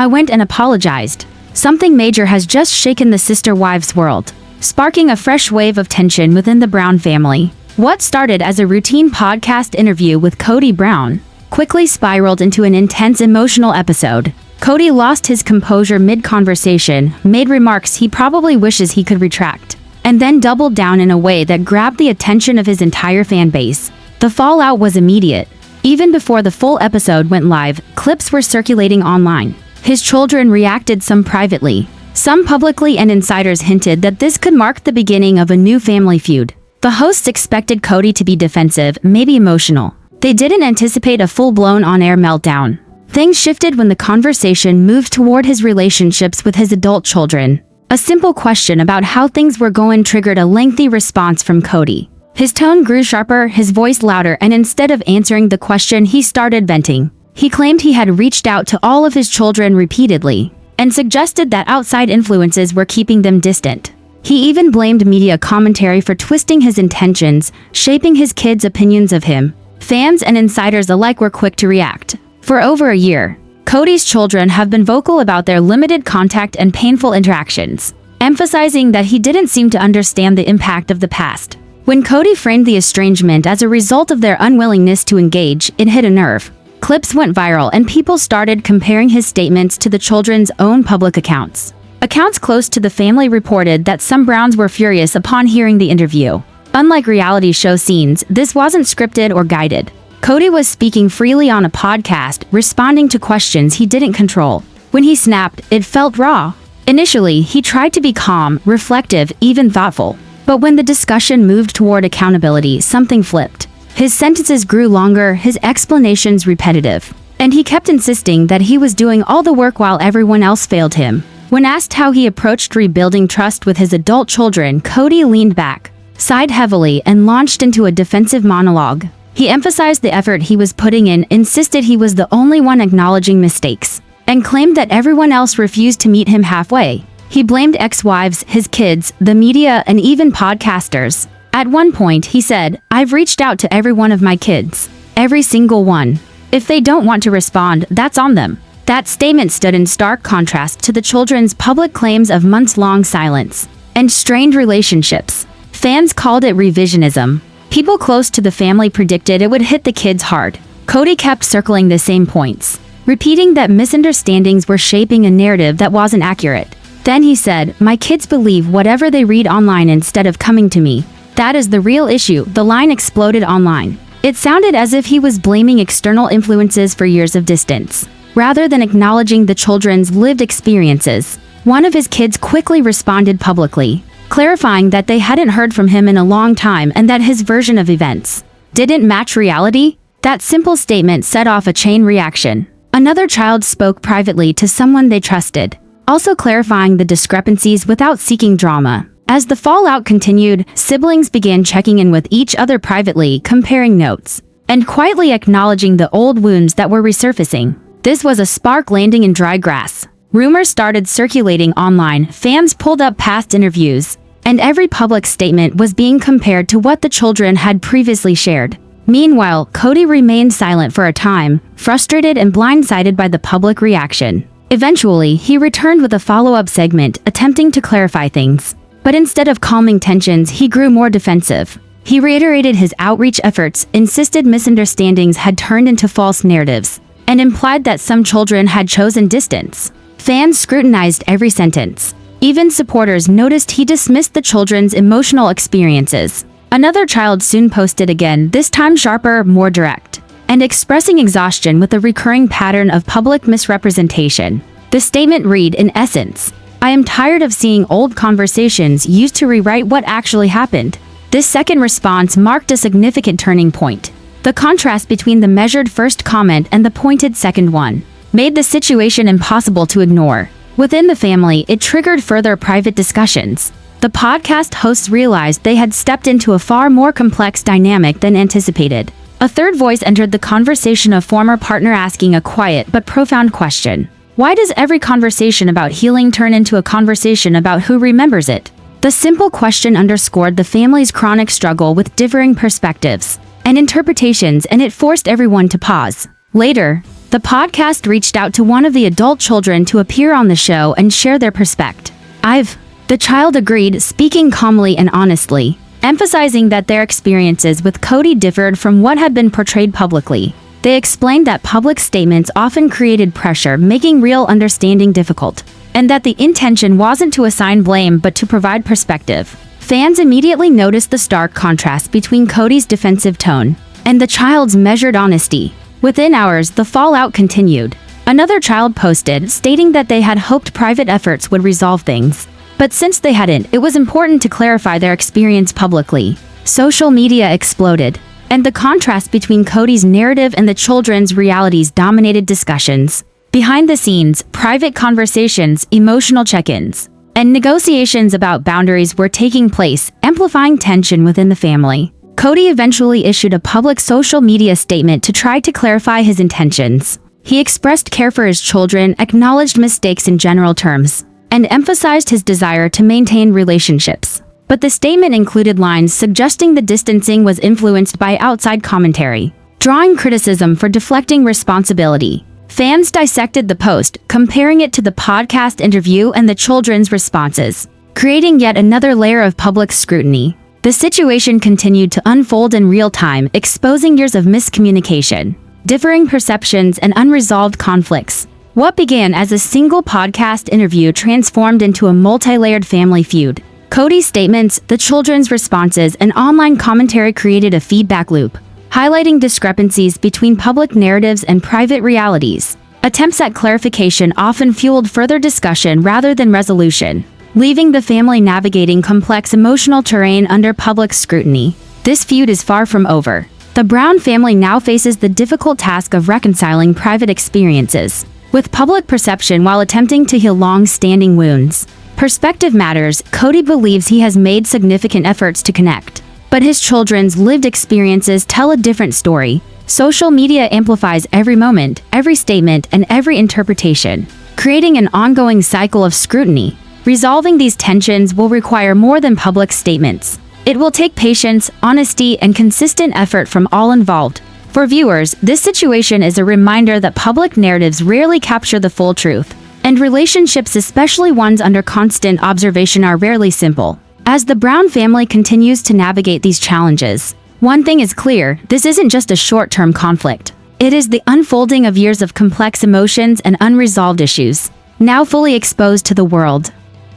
I went and apologized. Something major has just shaken the sister-wives world, sparking a fresh wave of tension within the Brown family. What started as a routine podcast interview with Kody Brown quickly spiraled into an intense emotional episode. Kody lost his composure mid-conversation, made remarks he probably wishes he could retract, and then doubled down in a way that grabbed the attention of his entire fan base. The fallout was immediate. Even before the full episode went live, clips were circulating online. His children reacted, some privately, some publicly, and insiders hinted that this could mark the beginning of a new family feud. The hosts expected Kody to be defensive, maybe emotional. They didn't anticipate a full-blown on-air meltdown. Things shifted when the conversation moved toward his relationships with his adult children. A simple question about how things were going triggered a lengthy response from Kody. His tone grew sharper, his voice louder, and instead of answering the question, he started venting. He claimed he had reached out to all of his children repeatedly, and suggested that outside influences were keeping them distant. He even blamed media commentary for twisting his intentions, shaping his kids' opinions of him. Fans and insiders alike were quick to react. For over a year, Kody's children have been vocal about their limited contact and painful interactions, emphasizing that he didn't seem to understand the impact of the past. When Kody framed the estrangement as a result of their unwillingness to engage, it hit a nerve. Clips went viral and people started comparing his statements to the children's own public accounts. Accounts close to the family reported that some Browns were furious upon hearing the interview. Unlike reality show scenes, this wasn't scripted or guided. Kody was speaking freely on a podcast, responding to questions he didn't control. When he snapped, it felt raw. Initially, he tried to be calm, reflective, even thoughtful. But when the discussion moved toward accountability, something flipped. His sentences grew longer, his explanations repetitive. And he kept insisting that he was doing all the work while everyone else failed him. When asked how he approached rebuilding trust with his adult children, Kody leaned back, sighed heavily, and launched into a defensive monologue. He emphasized the effort he was putting in, insisted he was the only one acknowledging mistakes, and claimed that everyone else refused to meet him halfway. He blamed ex-wives, his kids, the media, and even podcasters. At one point, he said, "I've reached out to every one of my kids. Every single one. If they don't want to respond, that's on them." That statement stood in stark contrast to the children's public claims of months-long silence and strained relationships. Fans called it revisionism. People close to the family predicted it would hit the kids hard. Kody kept circling the same points, repeating that misunderstandings were shaping a narrative that wasn't accurate. Then he said, "My kids believe whatever they read online instead of coming to me. That is the real issue." The line exploded online. It sounded as if he was blaming external influences for years of distance, rather than acknowledging the children's lived experiences. One of his kids quickly responded publicly, clarifying that they hadn't heard from him in a long time and that his version of events didn't match reality. That simple statement set off a chain reaction. Another child spoke privately to someone they trusted, also clarifying the discrepancies without seeking drama. As the fallout continued, siblings began checking in with each other privately, comparing notes, and quietly acknowledging the old wounds that were resurfacing. This was a spark landing in dry grass. Rumors started circulating online, fans pulled up past interviews, and every public statement was being compared to what the children had previously shared. Meanwhile, Kody remained silent for a time, frustrated and blindsided by the public reaction. Eventually, he returned with a follow-up segment, attempting to clarify things. But instead of calming tensions, he grew more defensive. He reiterated his outreach efforts, insisted misunderstandings had turned into false narratives, and implied that some children had chosen distance. Fans scrutinized every sentence. Even supporters noticed he dismissed the children's emotional experiences. Another child soon posted again, this time sharper, more direct, and expressing exhaustion with a recurring pattern of public misrepresentation. The statement read, in essence, "I am tired of seeing old conversations used to rewrite what actually happened." This second response marked a significant turning point. The contrast between the measured first comment and the pointed second one made the situation impossible to ignore. Within the family, it triggered further private discussions. The podcast hosts realized they had stepped into a far more complex dynamic than anticipated. A third voice entered the conversation, a former partner asking a quiet but profound question. Why does every conversation about healing turn into a conversation about who remembers it? The simple question underscored the family's chronic struggle with differing perspectives and interpretations, and it forced everyone to pause. Later, The podcast reached out to one of the adult children to appear on the show and share their perspective. The child agreed, speaking calmly and honestly, emphasizing that their experiences with Kody differed from what had been portrayed publicly. They explained that public statements often created pressure, making real understanding difficult, and that the intention wasn't to assign blame but to provide perspective. Fans immediately noticed the stark contrast between Kody's defensive tone and the child's measured honesty. Within hours, the fallout continued. Another child posted, stating that they had hoped private efforts would resolve things. But since they hadn't, it was important to clarify their experience publicly. Social media exploded, and the contrast between Kody's narrative and the children's realities dominated discussions. Behind the scenes, private conversations, emotional check-ins, and negotiations about boundaries were taking place, amplifying tension within the family. Kody eventually issued a public social media statement to try to clarify his intentions. He expressed care for his children, acknowledged mistakes in general terms, and emphasized his desire to maintain relationships. But the statement included lines suggesting the distancing was influenced by outside commentary, drawing criticism for deflecting responsibility. Fans dissected the post, comparing it to the podcast interview and the children's responses, creating yet another layer of public scrutiny. The situation continued to unfold in real time, exposing years of miscommunication, differing perceptions, and unresolved conflicts. What began as a single podcast interview transformed into a multi-layered family feud. Kody's statements, the children's responses, and online commentary created a feedback loop, highlighting discrepancies between public narratives and private realities. Attempts at clarification often fueled further discussion rather than resolution, leaving the family navigating complex emotional terrain under public scrutiny. This feud is far from over. The Brown family now faces the difficult task of reconciling private experiences with public perception while attempting to heal long-standing wounds. Perspective matters. Kody believes he has made significant efforts to connect, but his children's lived experiences tell a different story. Social media amplifies every moment, every statement, and every interpretation, creating an ongoing cycle of scrutiny. Resolving these tensions will require more than public statements. It will take patience, honesty, and consistent effort from all involved. For viewers, this situation is a reminder that public narratives rarely capture the full truth, and relationships, especially ones under constant observation, are rarely simple. As the Brown family continues to navigate these challenges, one thing is clear: this isn't just a short-term conflict. It is the unfolding of years of complex emotions and unresolved issues, now fully exposed to the world.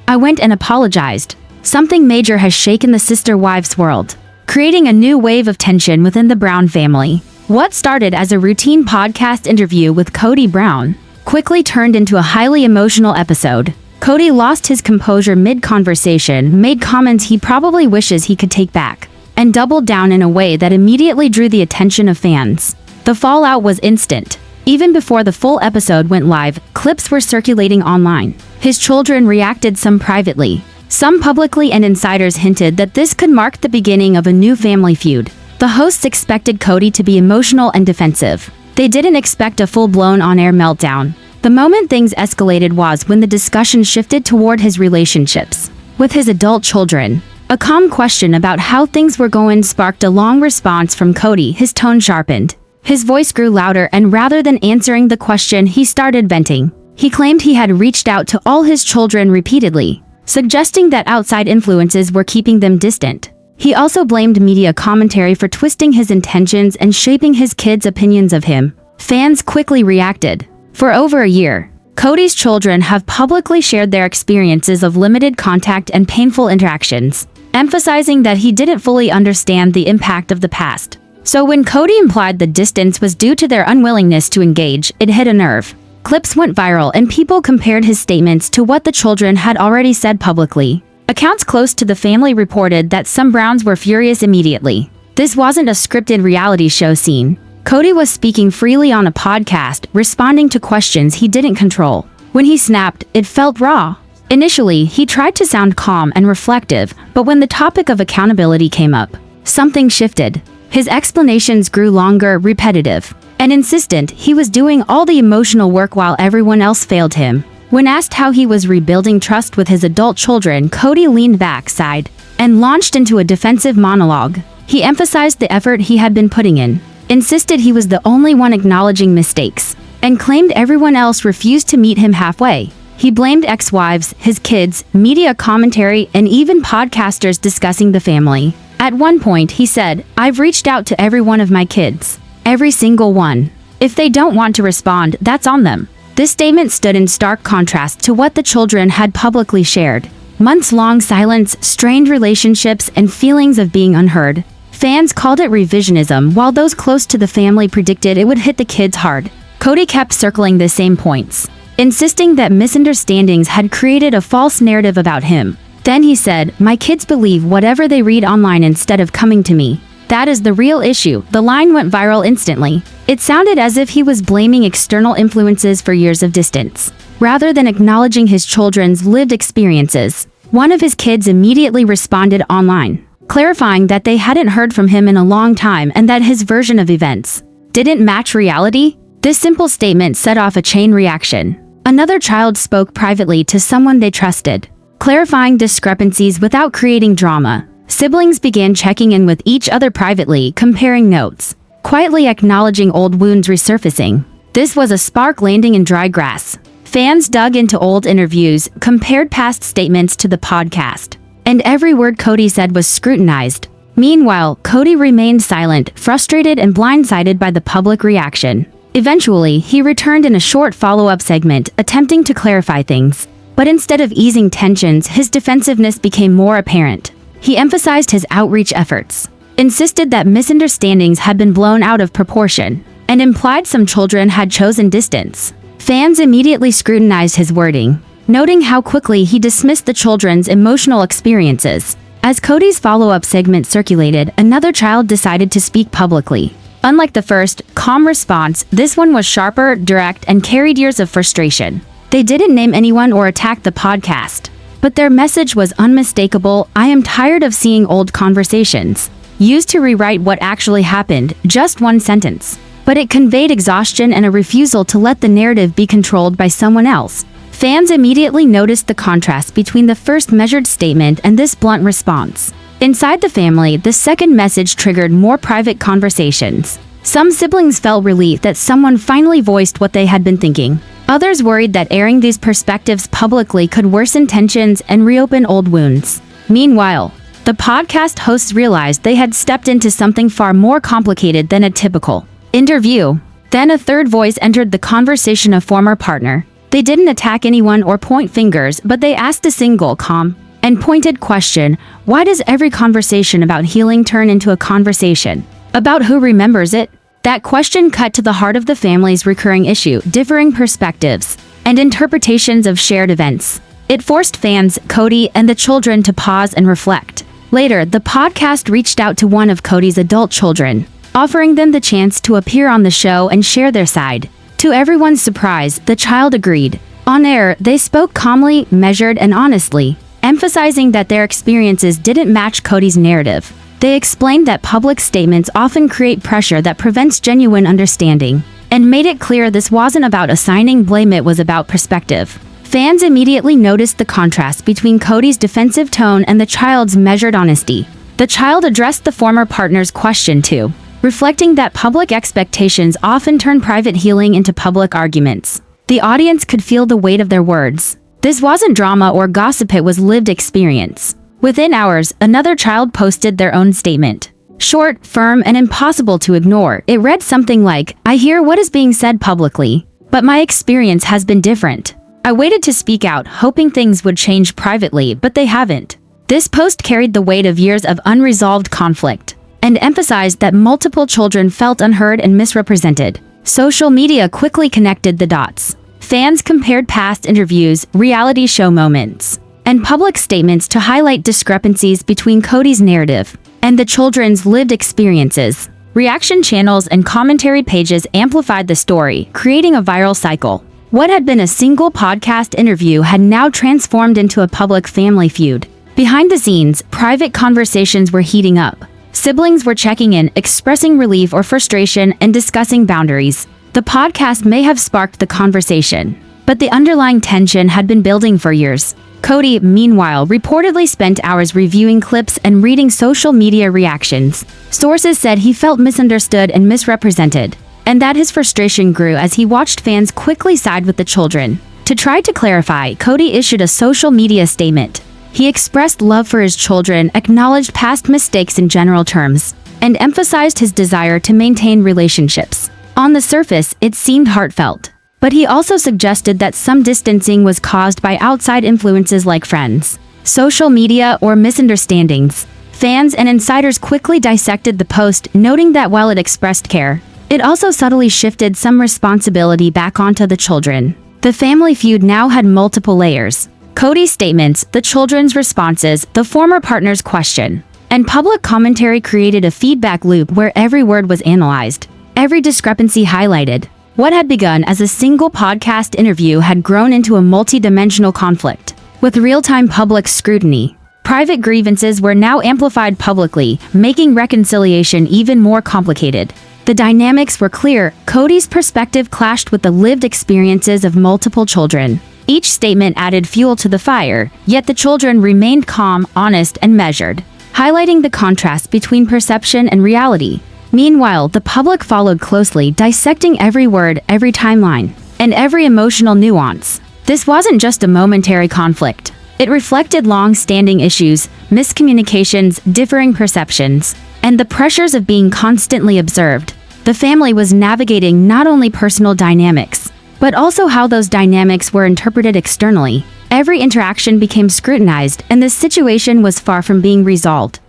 I went and apologized. Something major has shaken the sister-wives world, creating a new wave of tension within the Brown family. What started as a routine podcast interview with Kody Brown quickly turned into a highly emotional episode. Kody lost his composure mid-conversation, made comments he probably wishes he could take back, and doubled down in a way that immediately drew the attention of fans. The fallout was instant. Even before the full episode went live, clips were circulating online. His children reacted, some privately, some publicly, and insiders hinted that this could mark the beginning of a new family feud. The hosts expected Kody to be emotional and defensive. They didn't expect a full-blown on-air meltdown. The moment things escalated was when the discussion shifted toward his relationships with his adult children. A calm question about how things were going sparked a long response from Kody. His tone sharpened. His voice grew louder, and rather than answering the question, he started venting. He claimed he had reached out to all his children repeatedly, suggesting that outside influences were keeping them distant. He also blamed media commentary for twisting his intentions and shaping his kids' opinions of him. Fans quickly reacted. For over a year, Kody's children have publicly shared their experiences of limited contact and painful interactions, emphasizing that he didn't fully understand the impact of the past. So when Kody implied the distance was due to their unwillingness to engage, it hit a nerve. Clips went viral, and people compared his statements to what the children had already said publicly. Accounts close to the family reported that some Browns were furious immediately. This wasn't a scripted reality show scene. Kody was speaking freely on a podcast, responding to questions he didn't control. When he snapped, it felt raw. Initially, he tried to sound calm and reflective, but when the topic of accountability came up, something shifted. His explanations grew longer, repetitive, and insistent. He was doing all the emotional work while everyone else failed him. When asked how he was rebuilding trust with his adult children, Kody leaned back, sighed, and launched into a defensive monologue. He emphasized the effort he had been putting in, insisted he was the only one acknowledging mistakes, and claimed everyone else refused to meet him halfway. He blamed ex-wives, his kids, media commentary, and even podcasters discussing the family. At one point, he said, "I've reached out to every one of my kids. Every single one. If they don't want to respond, that's on them." This statement stood in stark contrast to what the children had publicly shared. Months-long silence, strained relationships, and feelings of being unheard. Fans called it revisionism, while those close to the family predicted it would hit the kids hard. Kody kept circling the same points, insisting that misunderstandings had created a false narrative about him. Then he said, "My kids believe whatever they read online instead of coming to me. That is the real issue." The line went viral instantly. It sounded as if he was blaming external influences for years of distance, rather than acknowledging his children's lived experiences. One of his kids immediately responded online, clarifying that they hadn't heard from him in a long time and that his version of events didn't match reality. This simple statement set off a chain reaction. Another child spoke privately to someone they trusted, clarifying discrepancies without creating drama. Siblings began checking in with each other privately, comparing notes, quietly acknowledging old wounds resurfacing. This was a spark landing in dry grass. Fans dug into old interviews, compared past statements to the podcast, and every word Kody said was scrutinized. Meanwhile, Kody remained silent, frustrated and blindsided by the public reaction. Eventually, he returned in a short follow-up segment, attempting to clarify things. But instead of easing tensions, his defensiveness became more apparent. He emphasized his outreach efforts, insisted that misunderstandings had been blown out of proportion, and implied some children had chosen distance. Fans immediately scrutinized his wording, noting how quickly he dismissed the children's emotional experiences. As Kody's follow-up segment circulated, another child decided to speak publicly. Unlike the first, calm response, this one was sharper, direct, and carried years of frustration. They didn't name anyone or attack the podcast, but their message was unmistakable. "I am tired of seeing old conversations used to rewrite what actually happened," just one sentence. But it conveyed exhaustion and a refusal to let the narrative be controlled by someone else. Fans immediately noticed the contrast between the first measured statement and this blunt response. Inside the family, the second message triggered more private conversations. Some siblings felt relief that someone finally voiced what they had been thinking. Others worried that airing these perspectives publicly could worsen tensions and reopen old wounds. Meanwhile, the podcast hosts realized they had stepped into something far more complicated than a typical interview. Then a third voice entered the conversation, a former partner. They didn't attack anyone or point fingers, but they asked a single, calm, and pointed question: why does every conversation about healing turn into a conversation about who remembers it? That question cut to the heart of the family's recurring issue: differing perspectives and interpretations of shared events. It forced fans, Kody, and the children to pause and reflect. Later, the podcast reached out to one of Kody's adult children, offering them the chance to appear on the show and share their side. To everyone's surprise, the child agreed. On air, they spoke calmly, measured, and honestly, emphasizing that their experiences didn't match Kody's narrative. They explained that public statements often create pressure that prevents genuine understanding, and made it clear this wasn't about assigning blame, it was about perspective. Fans immediately noticed the contrast between Kody's defensive tone and the child's measured honesty. The child addressed the former partner's question too, reflecting that public expectations often turn private healing into public arguments. The audience could feel the weight of their words. This wasn't drama or gossip, it was lived experience. Within hours, another child posted their own statement. Short, firm, and impossible to ignore. It read something like, "I hear what is being said publicly, but my experience has been different. I waited to speak out, hoping things would change privately, but they haven't." This post carried the weight of years of unresolved conflict, and emphasized that multiple children felt unheard and misrepresented. Social media quickly connected the dots. Fans compared past interviews, reality show moments, and public statements to highlight discrepancies between Kody's narrative and the children's lived experiences. Reaction channels and commentary pages amplified the story, creating a viral cycle. What had been a single podcast interview had now transformed into a public family feud. Behind the scenes, private conversations were heating up. Siblings were checking in, expressing relief or frustration, and discussing boundaries. The podcast may have sparked the conversation, but the underlying tension had been building for years. Kody, meanwhile, reportedly spent hours reviewing clips and reading social media reactions. Sources said he felt misunderstood and misrepresented. and that his frustration grew as he watched fans quickly side with the children. To try to clarify, Kody issued a social media statement. He expressed love for his children, acknowledged past mistakes in general terms, and emphasized his desire to maintain relationships. On the surface, it seemed heartfelt, but he also suggested that some distancing was caused by outside influences like friends, social media, or misunderstandings. Fans and insiders quickly dissected the post, noting that while it expressed care, it also subtly shifted some responsibility back onto the children. The family feud now had multiple layers. Kody's statements, the children's responses, the former partner's question, and public commentary created a feedback loop where every word was analyzed, every discrepancy highlighted. What had begun as a single podcast interview had grown into a multi-dimensional conflict, with real-time public scrutiny. Private grievances were now amplified publicly, making reconciliation even more complicated. The dynamics were clear. Kody's perspective clashed with the lived experiences of multiple children. Each statement added fuel to the fire, yet the children remained calm, honest, and measured, highlighting the contrast between perception and reality. Meanwhile, the public followed closely, dissecting every word, every timeline, and every emotional nuance. This wasn't just a momentary conflict. It reflected long-standing issues, miscommunications, differing perceptions, and the pressures of being constantly observed. The family was navigating not only personal dynamics, but also how those dynamics were interpreted externally. Every interaction became scrutinized, and the situation was far from being resolved.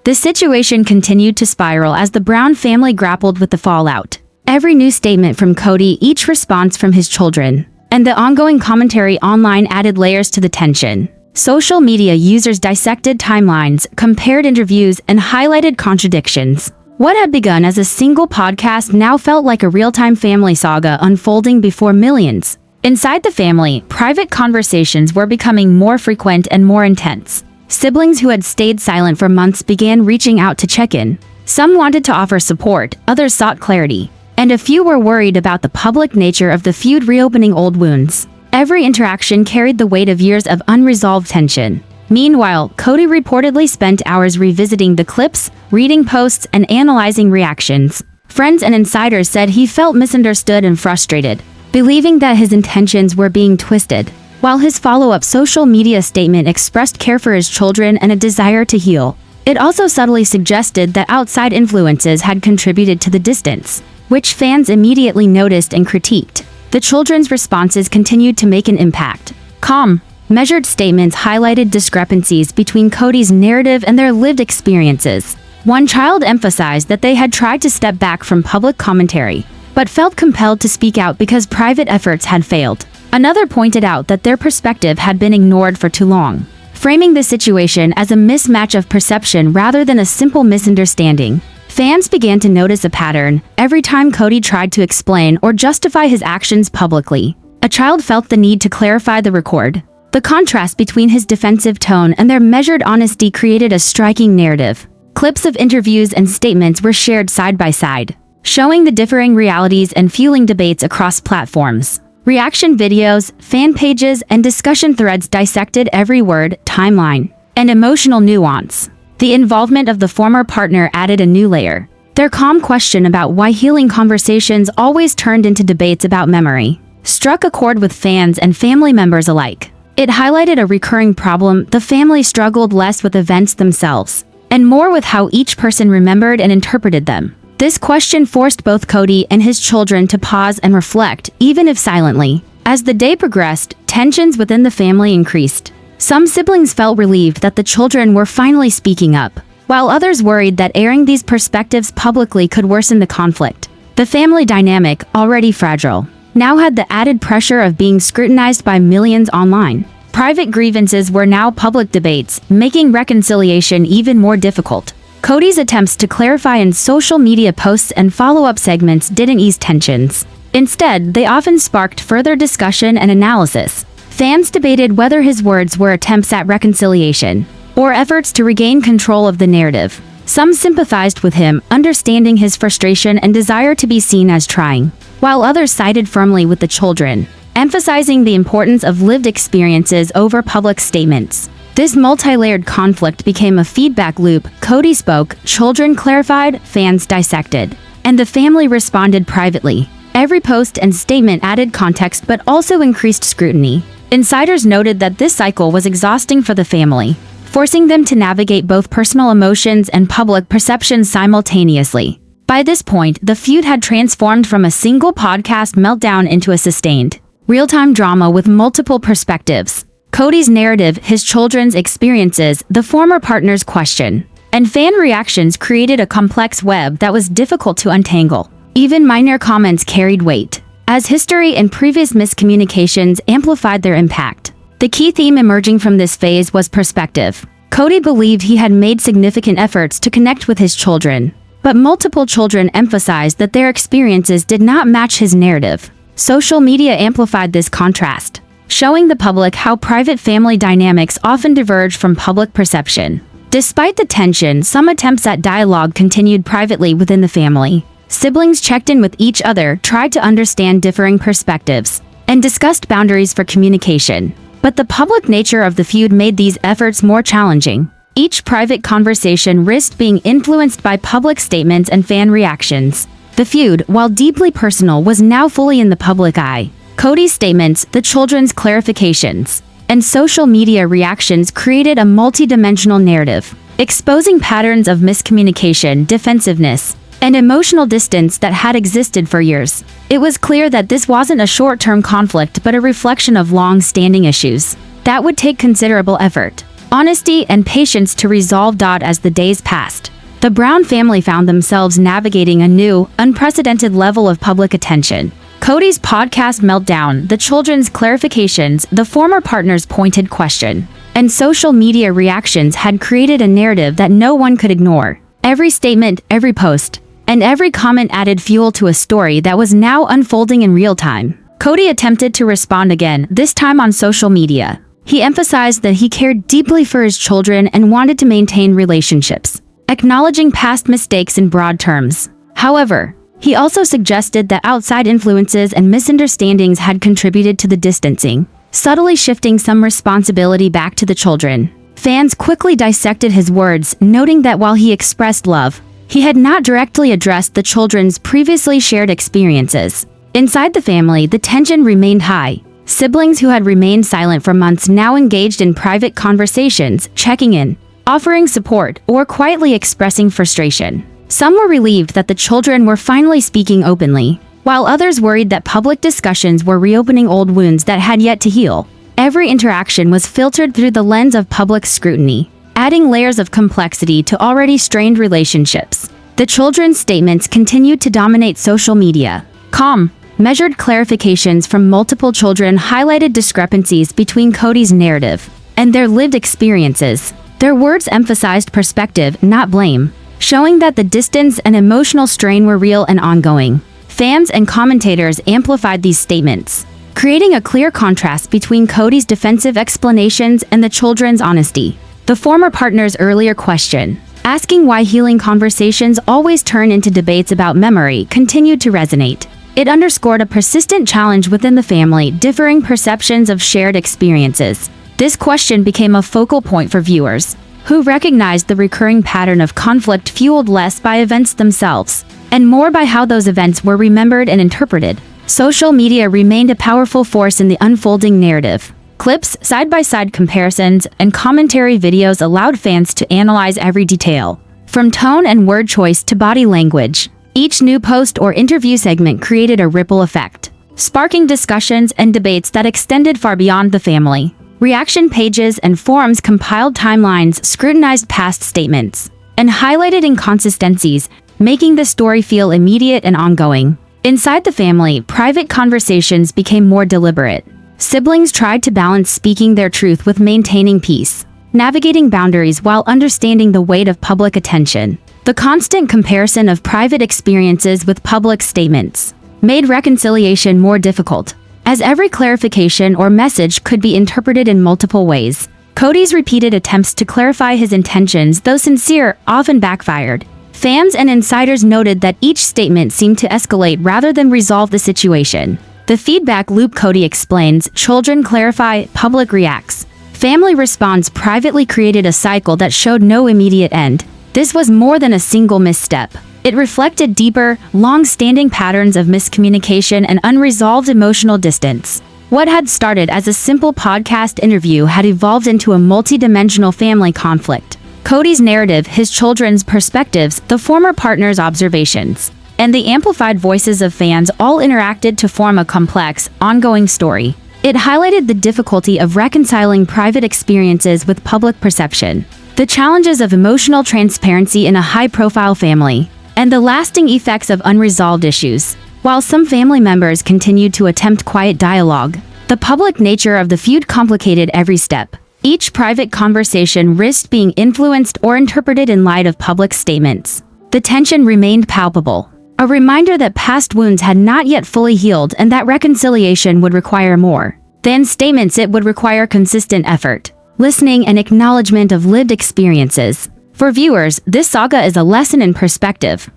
The situation continued to spiral as the Brown family grappled with the fallout. Every new statement from Kody, each response from his children, and the ongoing commentary online added layers to the tension. Social media users dissected timelines, compared interviews, and highlighted contradictions. What had begun as a single podcast now felt like a real-time family saga unfolding before millions. Inside the family, private conversations were becoming more frequent and more intense. Siblings who had stayed silent for months began reaching out to check in. Some wanted to offer support, others sought clarity, and a few were worried about the public nature of the feud reopening old wounds. Every interaction carried the weight of years of unresolved tension. Meanwhile, Kody reportedly spent hours revisiting the clips, reading posts, and analyzing reactions. Friends and insiders said he felt misunderstood and frustrated, believing that his intentions were being twisted. While his follow-up social media statement expressed care for his children and a desire to heal, it also subtly suggested that outside influences had contributed to the distance, which fans immediately noticed and critiqued. The children's responses continued to make an impact. Calm, measured statements highlighted discrepancies between Kody's narrative and their lived experiences. One child emphasized that they had tried to step back from public commentary, but felt compelled to speak out because private efforts had failed. Another pointed out that their perspective had been ignored for too long, framing the situation as a mismatch of perception rather than a simple misunderstanding. Fans began to notice a pattern. Every time Kody tried to explain or justify his actions publicly, a child felt the need to clarify the record. The contrast between his defensive tone and their measured honesty created a striking narrative. Clips of interviews and statements were shared side by side, showing the differing realities and fueling debates across platforms. Reaction videos, fan pages, and discussion threads dissected every word, timeline, and emotional nuance. The involvement of the former partner added a new layer. Their calm question about why healing conversations always turned into debates about memory struck a chord with fans and family members alike. It highlighted a recurring problem. The family struggled less with events themselves, and more with how each person remembered and interpreted them. This question forced both Kody and his children to pause and reflect, even if silently. As the day progressed, tensions within the family increased. Some siblings felt relieved that the children were finally speaking up, while others worried that airing these perspectives publicly could worsen the conflict. The family dynamic, already fragile, now had the added pressure of being scrutinized by millions online. Private grievances were now public debates, making reconciliation even more difficult. Kody's attempts to clarify in social media posts and follow-up segments didn't ease tensions. Instead, they often sparked further discussion and analysis. Fans debated whether his words were attempts at reconciliation or efforts to regain control of the narrative. Some sympathized with him, understanding his frustration and desire to be seen as trying, while others sided firmly with the children, emphasizing the importance of lived experiences over public statements. This multi-layered conflict became a feedback loop. Kody spoke, children clarified, fans dissected, and the family responded privately. Every post and statement added context but also increased scrutiny. Insiders noted that this cycle was exhausting for the family, forcing them to navigate both personal emotions and public perceptions simultaneously. By this point, the feud had transformed from a single podcast meltdown into a sustained, real-time drama with multiple perspectives. Kody's narrative, his children's experiences, the former partner's question, and fan reactions created a complex web that was difficult to untangle. Even minor comments carried weight, as history and previous miscommunications amplified their impact. The key theme emerging from this phase was perspective. Kody believed he had made significant efforts to connect with his children, but multiple children emphasized that their experiences did not match his narrative. Social media amplified this contrast, showing the public how private family dynamics often diverge from public perception. Despite the tension, some attempts at dialogue continued privately within the family. Siblings checked in with each other, tried to understand differing perspectives, and discussed boundaries for communication. But the public nature of the feud made these efforts more challenging. Each private conversation risked being influenced by public statements and fan reactions. The feud, while deeply personal, was now fully in the public eye. Kody's statements, the children's clarifications, and social media reactions created a multi-dimensional narrative, exposing patterns of miscommunication, defensiveness, and emotional distance that had existed for years. It was clear that this wasn't a short-term conflict but a reflection of long-standing issues that would take considerable effort, honesty, and patience to resolve. As the days passed, the Brown family found themselves navigating a new, unprecedented level of public attention. Kody's podcast meltdown, the children's clarifications, the former partner's pointed question, and social media reactions had created a narrative that no one could ignore. Every statement, every post, and every comment added fuel to a story that was now unfolding in real time. Kody attempted to respond again, this time on social media. He emphasized that he cared deeply for his children and wanted to maintain relationships, acknowledging past mistakes in broad terms. However, he also suggested that outside influences and misunderstandings had contributed to the distancing, subtly shifting some responsibility back to the children. Fans quickly dissected his words, noting that while he expressed love, he had not directly addressed the children's previously shared experiences. Inside the family, the tension remained high. Siblings who had remained silent for months now engaged in private conversations, checking in, offering support, or quietly expressing frustration. Some were relieved that the children were finally speaking openly, while others worried that public discussions were reopening old wounds that had yet to heal. Every interaction was filtered through the lens of public scrutiny, adding layers of complexity to already strained relationships. The children's statements continued to dominate social media. Calm, measured clarifications from multiple children highlighted discrepancies between Kody's narrative and their lived experiences. Their words emphasized perspective, not blame, showing that the distance and emotional strain were real and ongoing. Fans and commentators amplified these statements, creating a clear contrast between Kody's defensive explanations and the children's honesty. The former partner's earlier question, asking why healing conversations always turn into debates about memory, continued to resonate. It underscored a persistent challenge within the family, differing perceptions of shared experiences. This question became a focal point for viewers, who recognized the recurring pattern of conflict fueled less by events themselves, and more by how those events were remembered and interpreted. Social media remained a powerful force in the unfolding narrative. Clips, side-by-side comparisons, and commentary videos allowed fans to analyze every detail, from tone and word choice to body language. Each new post or interview segment created a ripple effect, sparking discussions and debates that extended far beyond the family. Reaction pages and forums compiled timelines, scrutinized past statements, and highlighted inconsistencies, making the story feel immediate and ongoing. Inside the family, private conversations became more deliberate. Siblings tried to balance speaking their truth with maintaining peace, navigating boundaries while understanding the weight of public attention. The constant comparison of private experiences with public statements made reconciliation more difficult, as every clarification or message could be interpreted in multiple ways. Kody's repeated attempts to clarify his intentions, though sincere, often backfired. Fans and insiders noted that each statement seemed to escalate rather than resolve the situation. The feedback loop, Kody explains, children clarify, public reacts. Family response privately created a cycle that showed no immediate end. This was more than a single misstep. It reflected deeper, long-standing patterns of miscommunication and unresolved emotional distance. What had started as a simple podcast interview had evolved into a multi-dimensional family conflict. Kody's narrative, his children's perspectives, the former partner's observations, and the amplified voices of fans all interacted to form a complex, ongoing story. It highlighted the difficulty of reconciling private experiences with public perception, the challenges of emotional transparency in a high-profile family, and the lasting effects of unresolved issues. While some family members continued to attempt quiet dialogue, the public nature of the feud complicated every step. Each private conversation risked being influenced or interpreted in light of public statements. The tension remained palpable, a reminder that past wounds had not yet fully healed and that reconciliation would require more than statements. It would require consistent effort, listening, and acknowledgement of lived experiences. For viewers, this saga is a lesson in perspective.